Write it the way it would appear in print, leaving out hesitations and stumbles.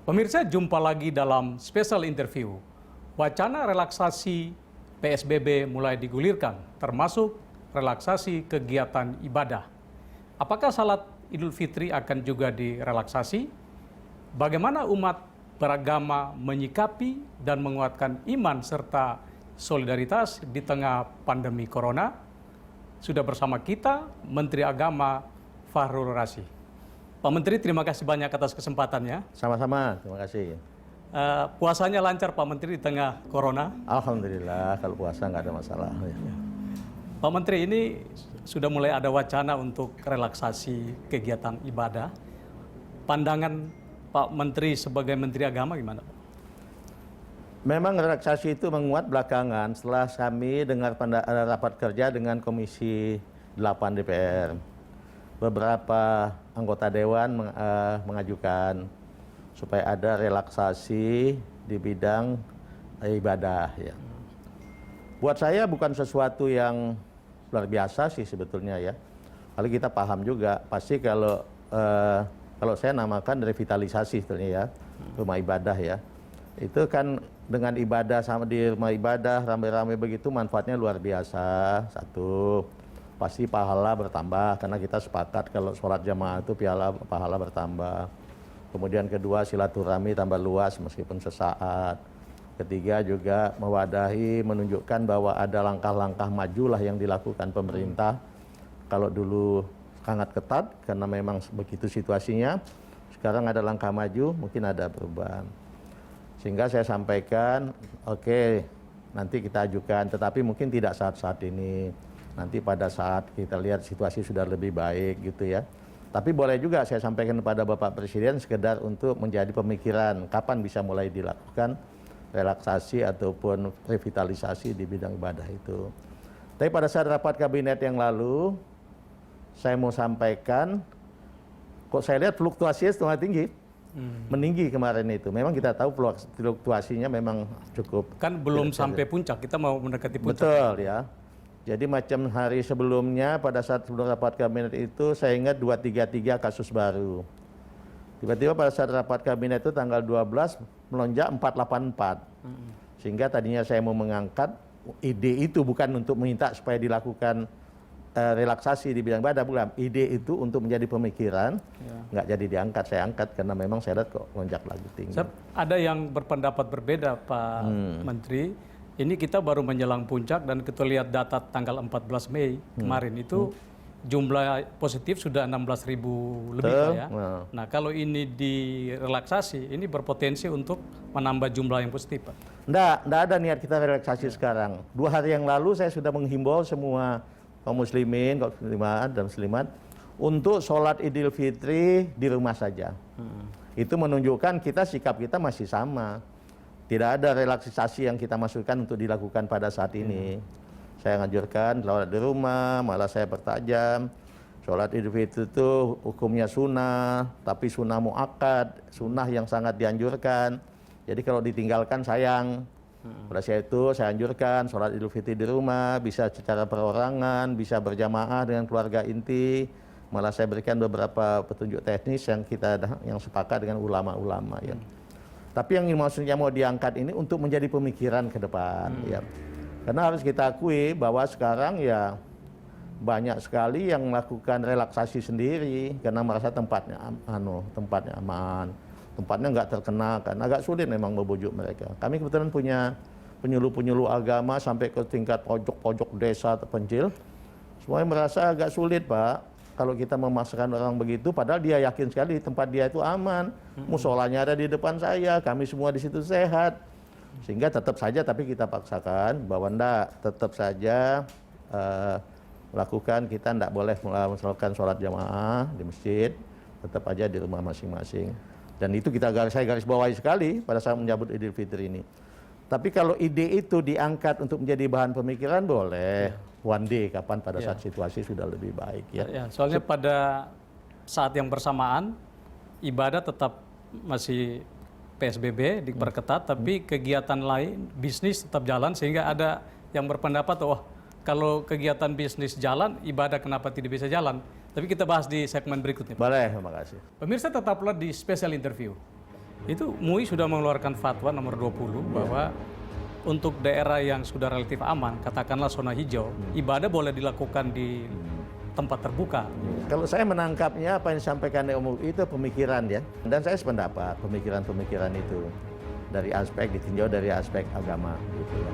Pemirsa, jumpa lagi dalam special interview. Wacana relaksasi PSBB mulai digulirkan, termasuk relaksasi kegiatan ibadah. Apakah salat Idul Fitri akan juga direlaksasi? Bagaimana umat beragama menyikapi dan menguatkan iman serta solidaritas di tengah pandemi corona? Sudah bersama kita Menteri Agama Fahrul Razi. Pak Menteri, terima kasih banyak atas kesempatannya. Sama-sama, terima kasih. Puasanya lancar Pak Menteri di tengah corona? Alhamdulillah, kalau puasa nggak ada masalah. Pak Menteri, ini sudah mulai ada wacana untuk relaksasi kegiatan ibadah. Pandangan Pak Menteri sebagai Menteri Agama gimana? Memang relaksasi itu menguat belakangan setelah kami dengar rapat kerja dengan Komisi 8 DPR. Beberapa anggota Dewan mengajukan supaya ada relaksasi di bidang ibadah. Ya. Buat saya bukan sesuatu yang luar biasa sih sebetulnya ya. Kalau kita paham juga, pasti kalau saya namakan revitalisasi sebetulnya ya, rumah ibadah ya. Itu kan dengan ibadah sama di rumah ibadah ramai-ramai begitu manfaatnya luar biasa. Satu, pasti pahala bertambah karena kita sepakat kalau sholat jamaah itu pahala bertambah. Kemudian kedua, silaturahmi tambah luas meskipun sesaat. Ketiga juga mewadahi, menunjukkan bahwa ada langkah-langkah majulah yang dilakukan pemerintah. Kalau dulu sangat ketat karena memang begitu situasinya, sekarang ada langkah maju, mungkin ada perubahan. Sehingga saya sampaikan, oke, nanti kita ajukan, tetapi mungkin tidak saat-saat ini. Nanti pada saat kita lihat situasi sudah lebih baik gitu ya. Tapi boleh juga saya sampaikan kepada Bapak Presiden sekedar untuk menjadi pemikiran kapan bisa mulai dilakukan relaksasi ataupun revitalisasi di bidang ibadah itu. Tapi pada saat rapat kabinet yang lalu, saya mau sampaikan, kok saya lihat fluktuasinya setengah tinggi. Meninggi kemarin itu. Memang kita tahu fluktuasinya memang cukup. Kan belum sampai puncak, kita mau mendekati puncak. Betul ya. Jadi macam hari sebelumnya pada saat sebelum rapat kabinet itu saya ingat 233 kasus baru. Tiba-tiba pada saat rapat kabinet itu tanggal 12 melonjak 484. Sehingga tadinya saya mau mengangkat ide itu bukan untuk minta supaya dilakukan relaksasi di bidang ibadah, bukan. Ide itu untuk menjadi pemikiran, nggak jadi diangkat. Saya angkat karena memang saya lihat kok lonjak lagi tinggi. Ada yang berpendapat berbeda Pak Menteri. Ini kita baru menjelang puncak dan kita lihat data tanggal 14 Mei kemarin itu jumlah positif sudah 16.000 lebih Pak ya. Nah kalau ini direlaksasi, ini berpotensi untuk menambah jumlah yang positif Pak. Nggak ada niat kita relaksasi sekarang. 2 hari yang lalu saya sudah menghimbau semua kaum muslimin, kaum muslimat dan muslimat untuk sholat Idul Fitri di rumah saja. Itu menunjukkan sikap kita masih sama. Tidak ada relaksasi yang kita masukkan untuk dilakukan pada saat ini. Saya anjurkan sholat di rumah, malah saya pertajam. Sholat Idul Fitri itu hukumnya sunnah, tapi sunnah muakkad, sunnah yang sangat dianjurkan. Jadi kalau ditinggalkan sayang. Pada saat itu saya anjurkan sholat Idul Fitri di rumah, bisa secara perorangan, bisa berjamaah dengan keluarga inti. Malah saya berikan beberapa petunjuk teknis yang sepakat dengan ulama-ulama ya. Tapi yang maksudnya mau diangkat ini untuk menjadi pemikiran ke depan ya. Karena harus kita akui bahwa sekarang ya banyak sekali yang melakukan relaksasi sendiri karena merasa tempatnya aman, tempatnya nggak terkena kan. Agak sulit memang membujuk mereka. Kami kebetulan punya penyuluh-penyuluh agama sampai ke tingkat pojok-pojok desa terpencil. Semuanya merasa agak sulit Pak. Kalau kita memaksakan orang begitu, padahal dia yakin sekali tempat dia itu aman. Musolanya ada di depan saya, kami semua di situ sehat. Sehingga tetap saja, tapi kita paksakan bahwa tetap saja lakukan, kita tidak boleh melakukan sholat jamaah di masjid, tetap aja di rumah masing-masing. Dan itu saya garis bawahi sekali pada saat menyambut Idul Fitri ini. Tapi kalau ide itu diangkat untuk menjadi bahan pemikiran boleh. One day kapan pada saat situasi sudah lebih baik ya. Soalnya pada saat yang bersamaan ibadah tetap masih PSBB diperketat, tapi kegiatan lain bisnis tetap jalan sehingga ada yang berpendapat kalau kegiatan bisnis jalan, ibadah kenapa tidak bisa jalan? Tapi kita bahas di segmen berikutnya. Boleh, terima kasih. Pemirsa tetaplah di special interview. Itu MUI sudah mengeluarkan fatwa nomor 20 bahwa untuk daerah yang sudah relatif aman, katakanlah zona hijau, ibadah boleh dilakukan di tempat terbuka. Kalau saya menangkapnya apa yang disampaikan MUI itu pemikiran ya, dan saya sependapat pemikiran-pemikiran itu ditinjau dari aspek agama gitu ya.